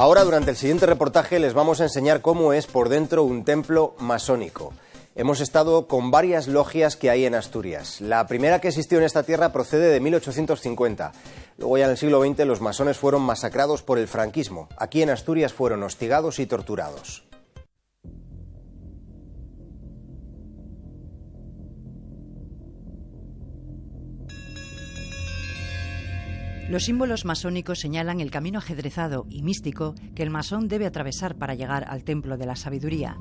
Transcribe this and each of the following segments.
Ahora, durante el siguiente reportaje, les vamos a enseñar cómo es por dentro un templo masónico. Hemos estado con varias logias que hay en Asturias. La primera que existió en esta tierra procede de 1850. Luego, ya en el siglo XX, los masones fueron masacrados por el franquismo. Aquí en Asturias fueron hostigados y torturados. Los símbolos masónicos señalan el camino ajedrezado y místico que el masón debe atravesar para llegar al templo de la sabiduría.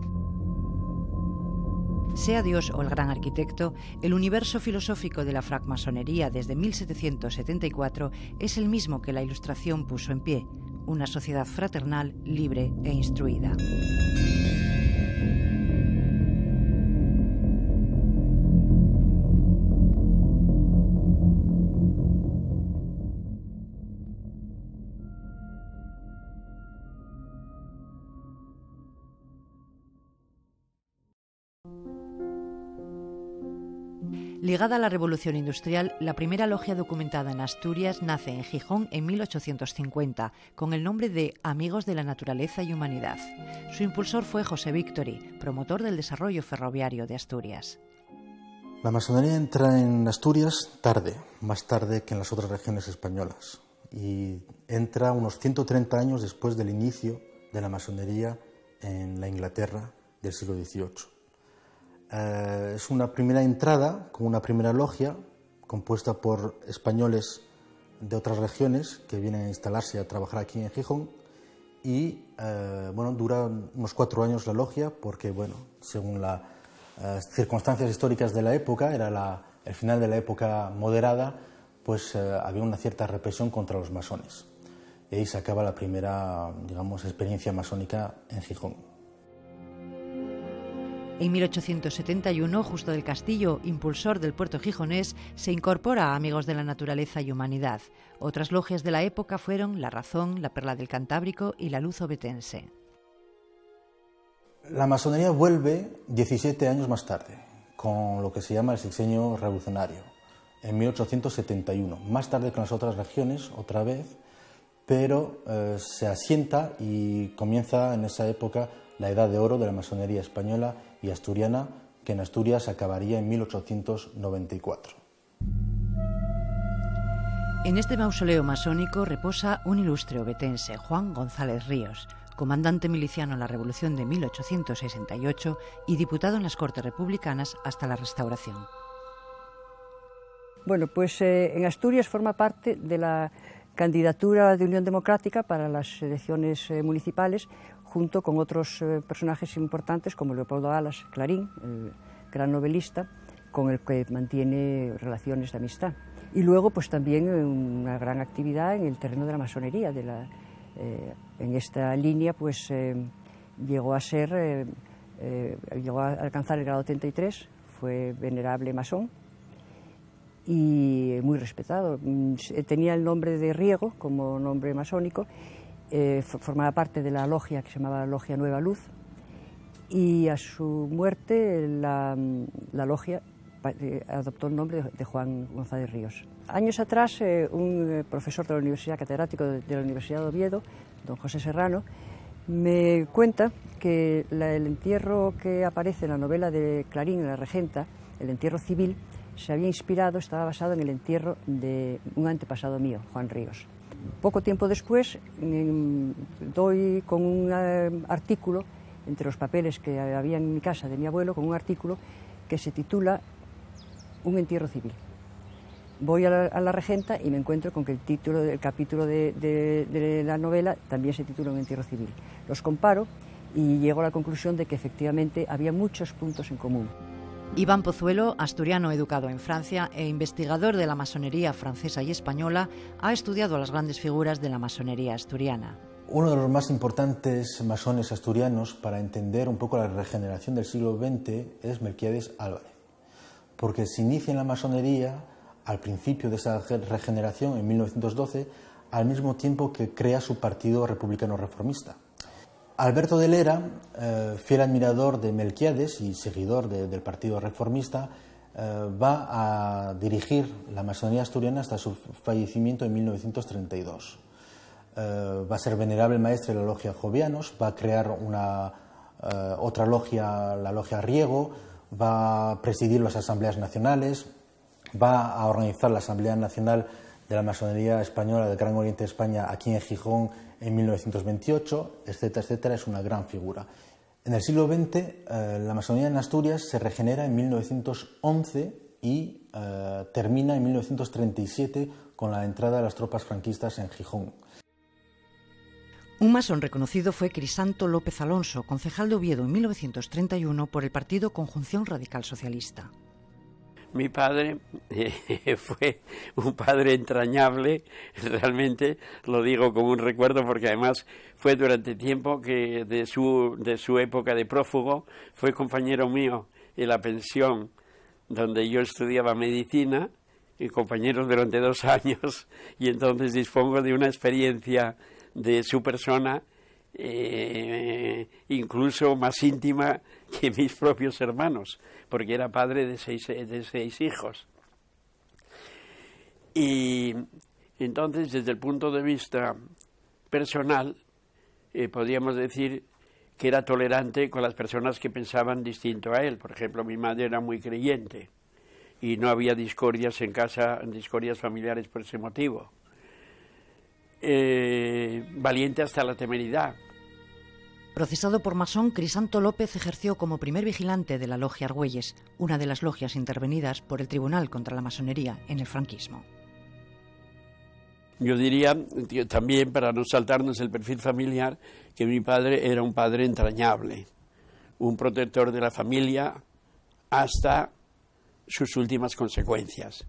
Sea Dios o el gran arquitecto, el universo filosófico de la francmasonería desde 1774 es el mismo que la Ilustración puso en pie: una sociedad fraternal, libre e instruida. Ligada a la Revolución Industrial, la primera logia documentada en Asturias nace en Gijón en 1850, con el nombre de Amigos de la Naturaleza y Humanidad. Su impulsor fue José Víctori, promotor del desarrollo ferroviario de Asturias. La masonería entra en Asturias tarde, más tarde que en las otras regiones españolas, y entra unos 130 años después del inicio de la masonería en la Inglaterra del siglo XVIII. Es una primera entrada con una primera logia compuesta por españoles de otras regiones que vienen a instalarse y a trabajar aquí en Gijón y dura unos 4 años la logia porque, según las circunstancias históricas de la época, era el final de la época moderada, pues había una cierta represión contra los masones. Y ahí se acaba la primera, experiencia masónica en Gijón. En 1871, Justo del Castillo, impulsor del puerto gijonés, se incorpora a Amigos de la Naturaleza y Humanidad. Otras logias de la época fueron La Razón, La Perla del Cantábrico y La Luz Ovetense. La masonería vuelve 17 años más tarde, con lo que se llama el Sexenio Revolucionario, en 1871. Más tarde que en las otras regiones, otra vez, pero se asienta y comienza en esa época la edad de oro de la masonería española y asturiana, que en Asturias acabaría en 1894. En este mausoleo masónico reposa un ilustre ovetense, Juan González Ríos, comandante miliciano en la Revolución de 1868 y diputado en las Cortes Republicanas hasta la Restauración. Bueno, pues en Asturias forma parte de la candidatura de Unión Democrática para las elecciones municipales, junto con otros personajes importantes como Leopoldo Alas Clarín, el gran novelista, con el que mantiene relaciones de amistad. Y luego pues también una gran actividad en el terreno de la masonería. En esta línea pues llegó a alcanzar el grado 33, fue venerable masón y muy respetado. Tenía el nombre de Riego como nombre masónico. Formaba parte de la logia que se llamaba Logia Nueva Luz, y a su muerte la logia adoptó el nombre de Juan González Ríos. Años atrás, un profesor de la universidad, catedrático de la Universidad de Oviedo, don José Serrano, me cuenta que el entierro que aparece en la novela de Clarín, La Regenta, el entierro civil, estaba basado en el entierro de un antepasado mío, Juan Ríos. Poco tiempo después doy con un artículo, entre los papeles que había en mi casa de mi abuelo, con un artículo que se titula Un entierro civil. Voy a la Regenta y me encuentro con que el capítulo de la novela también se titula Un entierro civil. Los comparo y llego a la conclusión de que efectivamente había muchos puntos en común. Iván Pozuelo, asturiano educado en Francia e investigador de la masonería francesa y española, ha estudiado a las grandes figuras de la masonería asturiana. Uno de los más importantes masones asturianos para entender un poco la regeneración del siglo XX es Melquiades Álvarez, porque se inicia en la masonería al principio de esa regeneración, en 1912, al mismo tiempo que crea su partido republicano reformista. Alberto de Lera, fiel admirador de Melquiades y seguidor del partido reformista, va a dirigir la masonería asturiana hasta su fallecimiento en 1932. va a ser venerable maestre de la logia Jovianos, va a crear otra logia, la logia Riego, va a presidir las asambleas nacionales, va a organizar la Asamblea Nacional de la Masonería Española del Gran Oriente de España aquí en Gijón en 1928, etcétera, etcétera. Es una gran figura. En el siglo XX, la masonería en Asturias se regenera en 1911 y termina en 1937 con la entrada de las tropas franquistas en Gijón. Un masón reconocido fue Crisanto López Alonso, concejal de Oviedo en 1931 por el partido Conjunción Radical Socialista. Mi padre fue un padre entrañable, realmente lo digo como un recuerdo porque además fue durante tiempo que de su época de prófugo, fue compañero mío en la pensión donde yo estudiaba medicina, y compañeros durante 2 años, y entonces dispongo de una experiencia de su persona incluso más íntima que mis propios hermanos, porque era padre de seis hijos. Y entonces, desde el punto de vista personal, podríamos decir que era tolerante con las personas que pensaban distinto a él. Por ejemplo, mi madre era muy creyente y no había discordias en casa, discordias familiares por ese motivo. Valiente hasta la temeridad. Procesado por masón, Crisanto López ejerció como primer vigilante de la logia Argüelles, una de las logias intervenidas por el Tribunal contra la Masonería en el franquismo. Yo diría también, para no saltarnos el perfil familiar, que mi padre era un padre entrañable, un protector de la familia hasta sus últimas consecuencias.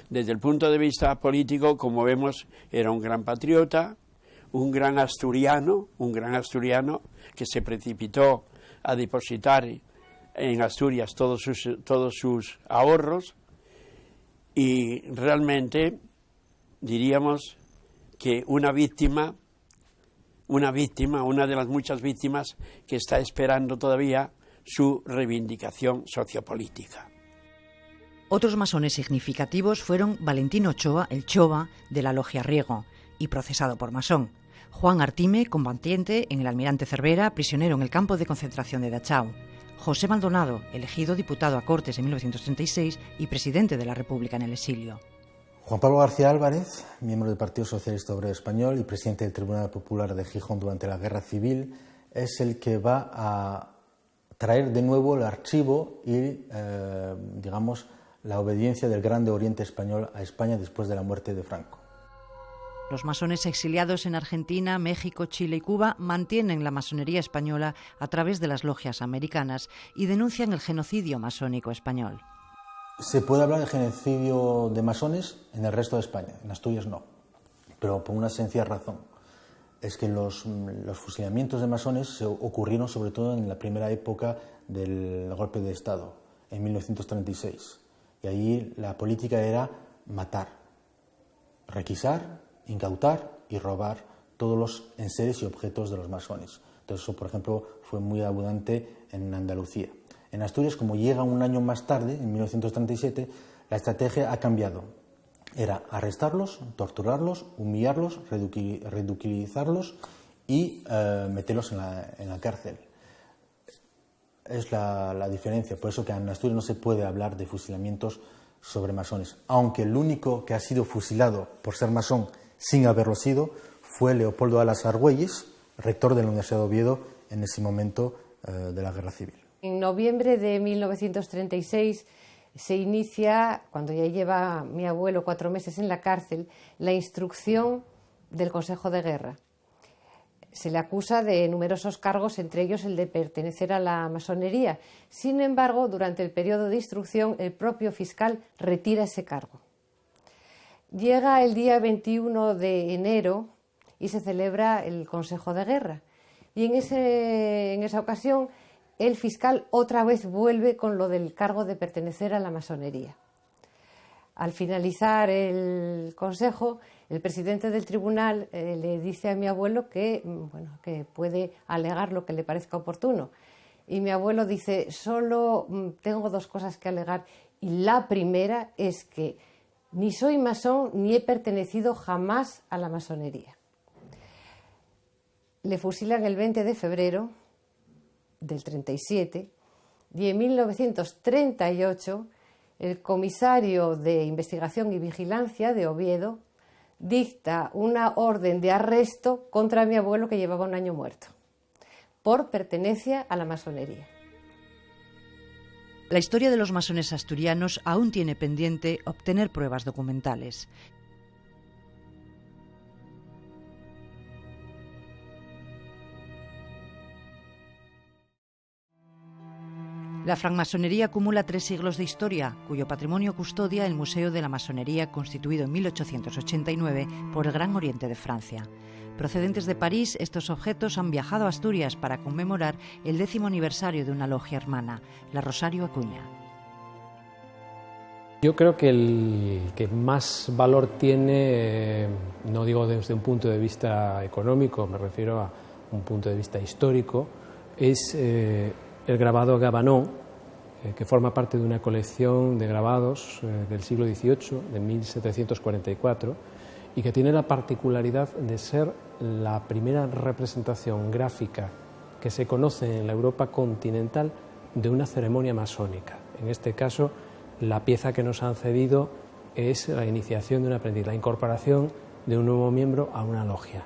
Desde el punto de vista político, como vemos, era un gran patriota, un gran asturiano que se precipitó a depositar en Asturias todos sus ahorros, y realmente diríamos que una de las muchas víctimas que está esperando todavía su reivindicación sociopolítica. Otros masones significativos fueron Valentín Ochoa, el Chova, de la logia Riego, y procesado por masón; Juan Artime, combatiente en el Almirante Cervera, prisionero en el campo de concentración de Dachau; José Maldonado, elegido diputado a Cortes en 1936 y presidente de la República en el exilio. Juan Pablo García Álvarez, miembro del Partido Socialista Obrero Español y presidente del Tribunal Popular de Gijón durante la Guerra Civil, es el que va a traer de nuevo el archivo y, digamos, la obediencia del Grande Oriente Español a España después de la muerte de Franco. Los masones exiliados en Argentina, México, Chile y Cuba mantienen la masonería española a través de las logias americanas y denuncian el genocidio masónico español. Se puede hablar de genocidio de masones en el resto de España, en Asturias no, pero por una sencilla razón. Es que los fusilamientos de masones ocurrieron sobre todo en la primera época del golpe de Estado, en 1936. Y ahí la política era matar, requisar, incautar y robar todos los enseres y objetos de los masones. Entonces eso, por ejemplo, fue muy abundante en Andalucía. En Asturias, como llega un año más tarde, en 1937, la estrategia ha cambiado. Era arrestarlos, torturarlos, humillarlos, ridiculizarlos y meterlos en la cárcel. Es la diferencia. Por eso que en Asturias no se puede hablar de fusilamientos sobre masones. Aunque el único que ha sido fusilado por ser masón sin haberlo sido fue Leopoldo Alas Argüelles, rector de la Universidad de Oviedo en ese momento de la Guerra Civil. En noviembre de 1936 se inicia, cuando ya lleva mi abuelo 4 meses en la cárcel, la instrucción del Consejo de Guerra. Se le acusa de numerosos cargos, entre ellos el de pertenecer a la masonería. Sin embargo, durante el periodo de instrucción, el propio fiscal retira ese cargo. Llega el día 21 de enero y se celebra el Consejo de Guerra. Y en esa ocasión, el fiscal otra vez vuelve con lo del cargo de pertenecer a la masonería. Al finalizar el consejo, el presidente del tribunal le dice a mi abuelo que puede alegar lo que le parezca oportuno. Y mi abuelo dice: solo tengo 2 cosas que alegar, y la primera es que ni soy masón ni he pertenecido jamás a la masonería. le fusilan el 20 de febrero del 37 y en 1938 el comisario de Investigación y Vigilancia de Oviedo dicta una orden de arresto contra mi abuelo, que llevaba un año muerto, por pertenencia a la masonería. La historia de los masones asturianos aún tiene pendiente obtener pruebas documentales. La francmasonería acumula 3 siglos de historia, cuyo patrimonio custodia el Museo de la Masonería, constituido en 1889 por el Gran Oriente de Francia. Procedentes de París, estos objetos han viajado a Asturias para conmemorar el 10º aniversario de una logia hermana, la Rosario Acuña. Yo creo que el que más valor tiene, no digo desde un punto de vista económico, me refiero a un punto de vista histórico, es el grabado Gabanó, que forma parte de una colección de grabados del siglo XVIII, de 1744, y que tiene la particularidad de ser la primera representación gráfica que se conoce en la Europa continental de una ceremonia masónica. En este caso, la pieza que nos han cedido es la iniciación de un aprendiz, la incorporación de un nuevo miembro a una logia,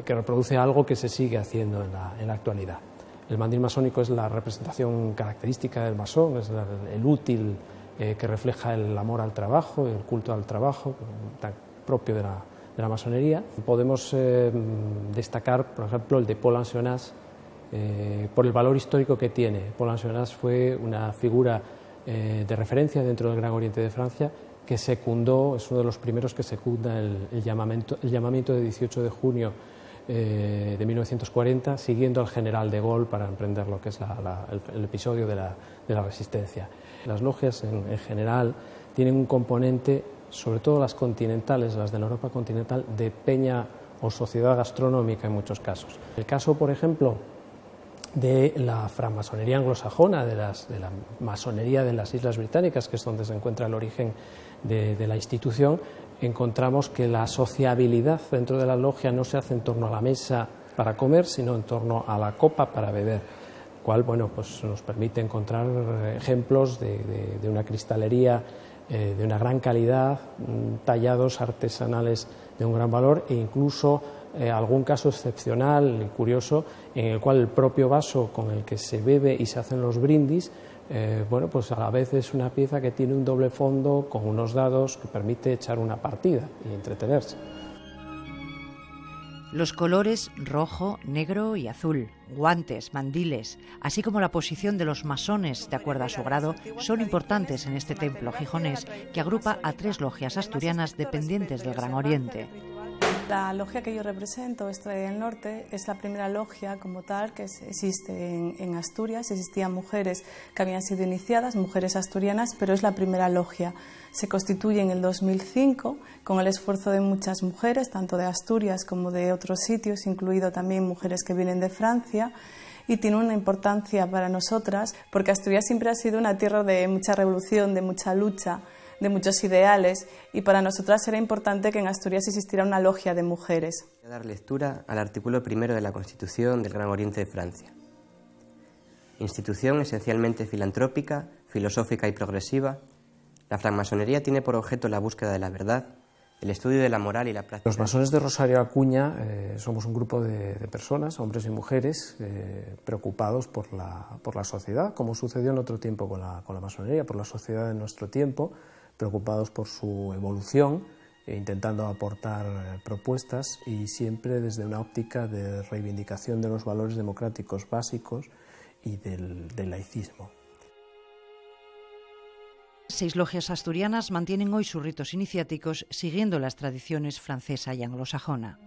que reproduce algo que se sigue haciendo en la actualidad. El mandil masónico es la representación característica del masón, es el útil que refleja el amor al trabajo, el culto al trabajo, tan propio de la masonería. Podemos destacar, por ejemplo, el de Paul Ancionas, por el valor histórico que tiene. Paul Ancionas fue una figura de referencia dentro del Gran Oriente de Francia, que secundó, es uno de los primeros que secunda el llamamiento de 18 de junio de 1940, siguiendo al general de Gaulle para emprender lo que es el episodio de la resistencia. Las logias en general tienen un componente, sobre todo las continentales, las de la Europa continental, de peña o sociedad gastronómica en muchos casos. El caso, por ejemplo, de la francmasonería anglosajona, de la masonería de las Islas Británicas, que es donde se encuentra el origen de la institución, encontramos que la sociabilidad dentro de la logia no se hace en torno a la mesa para comer, sino en torno a la copa para beber, cual pues nos permite encontrar ejemplos de una cristalería de una gran calidad, tallados artesanales de un gran valor, e incluso algún caso excepcional y curioso en el cual el propio vaso con el que se bebe y se hacen los brindis, pues a la vez es una pieza que tiene un doble fondo con unos dados que permite echar una partida y entretenerse. Los colores rojo, negro y azul, guantes, mandiles, así como la posición de los masones de acuerdo a su grado, son importantes en este templo gijonés que agrupa a 3 logias asturianas dependientes del Gran Oriente. La logia que yo represento, Estrella del Norte, es la primera logia como tal que existe en Asturias. Existían mujeres que habían sido iniciadas, mujeres asturianas, pero es la primera logia. Se constituye en el 2005 con el esfuerzo de muchas mujeres, tanto de Asturias como de otros sitios, incluido también mujeres que vienen de Francia, y tiene una importancia para nosotras porque Asturias siempre ha sido una tierra de mucha revolución, de mucha lucha, de muchos ideales, y para nosotras era importante que en Asturias existiera una logia de mujeres. Voy a dar lectura al artículo 1 de la Constitución del Gran Oriente de Francia. Institución esencialmente filantrópica, filosófica y progresiva, la francmasonería tiene por objeto la búsqueda de la verdad, el estudio de la moral y la práctica. Los masones de Rosario Acuña somos un grupo de personas, hombres y mujeres, preocupados por la sociedad, como sucedió en otro tiempo con la masonería, por la sociedad de nuestro tiempo, preocupados por su evolución, intentando aportar propuestas y siempre desde una óptica de reivindicación de los valores democráticos básicos y del laicismo. 6 logias asturianas mantienen hoy sus ritos iniciáticos siguiendo las tradiciones francesa y anglosajona.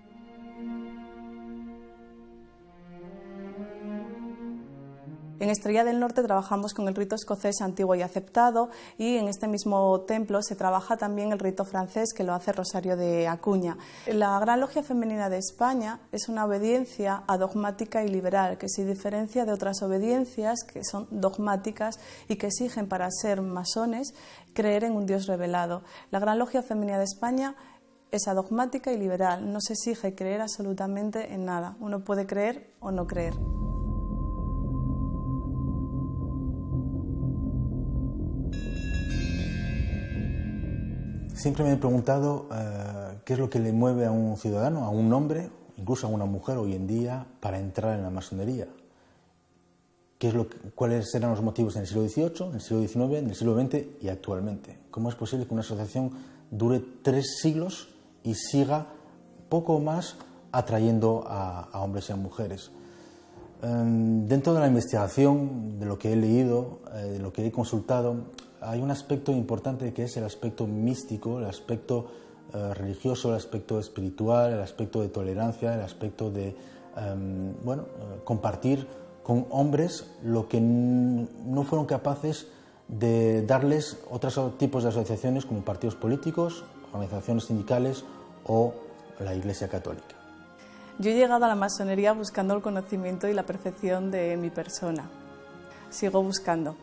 En Estrella del Norte trabajamos con el rito escocés antiguo y aceptado, y en este mismo templo se trabaja también el rito francés, que lo hace Rosario de Acuña. La Gran Logia Femenina de España es una obediencia adogmática y liberal, que se diferencia de otras obediencias que son dogmáticas y que exigen para ser masones creer en un Dios revelado. La Gran Logia Femenina de España es adogmática y liberal, no se exige creer absolutamente en nada, uno puede creer o no creer. Siempre me he preguntado qué es lo que le mueve a un ciudadano, a un hombre, incluso a una mujer hoy en día, para entrar en la masonería. ¿Cuáles eran los motivos en el siglo XVIII, en el siglo XIX, en el siglo XX y actualmente? ¿Cómo es posible que una asociación dure 3 siglos y siga poco más atrayendo a hombres y a mujeres? Dentro de la investigación, de lo que he leído, de lo que he consultado, hay un aspecto importante que es el aspecto místico, el aspecto religioso, el aspecto espiritual, el aspecto de tolerancia, el aspecto de compartir con hombres lo que no fueron capaces de darles otros tipos de asociaciones como partidos políticos, organizaciones sindicales o la Iglesia Católica. Yo he llegado a la masonería buscando el conocimiento y la perfección de mi persona. Sigo buscando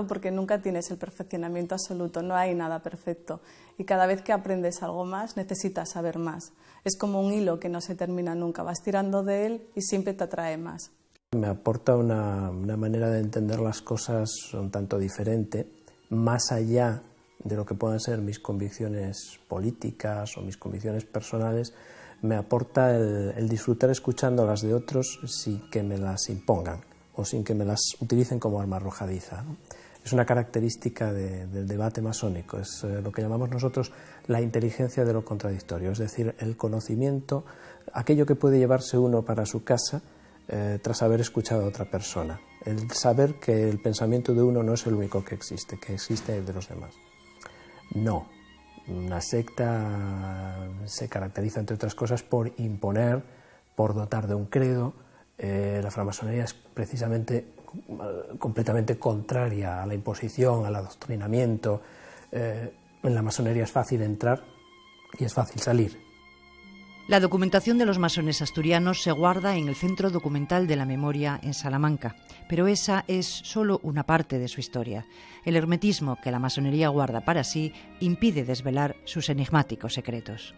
porque nunca tienes el perfeccionamiento absoluto, no hay nada perfecto. Y cada vez que aprendes algo más, necesitas saber más. Es como un hilo que no se termina nunca, vas tirando de él y siempre te atrae más. Me aporta una manera de entender las cosas un tanto diferente, más allá de lo que puedan ser mis convicciones políticas o mis convicciones personales. Me aporta el disfrutar escuchando las de otros sin que me las impongan o sin que me las utilicen como arma arrojadiza, ¿no? Es una característica del debate masónico, es lo que llamamos nosotros la inteligencia de lo contradictorio, es decir, el conocimiento, aquello que puede llevarse uno para su casa tras haber escuchado a otra persona, el saber que el pensamiento de uno no es el único que existe el de los demás. No, una secta se caracteriza, entre otras cosas, por imponer, por dotar de un credo. La francmasonería es precisamente completamente contraria a la imposición, al adoctrinamiento. En la masonería es fácil entrar y es fácil salir. La documentación de los masones asturianos se guarda en el Centro Documental de la Memoria en Salamanca, pero esa es solo una parte de su historia. El hermetismo que la masonería guarda para sí impide desvelar sus enigmáticos secretos.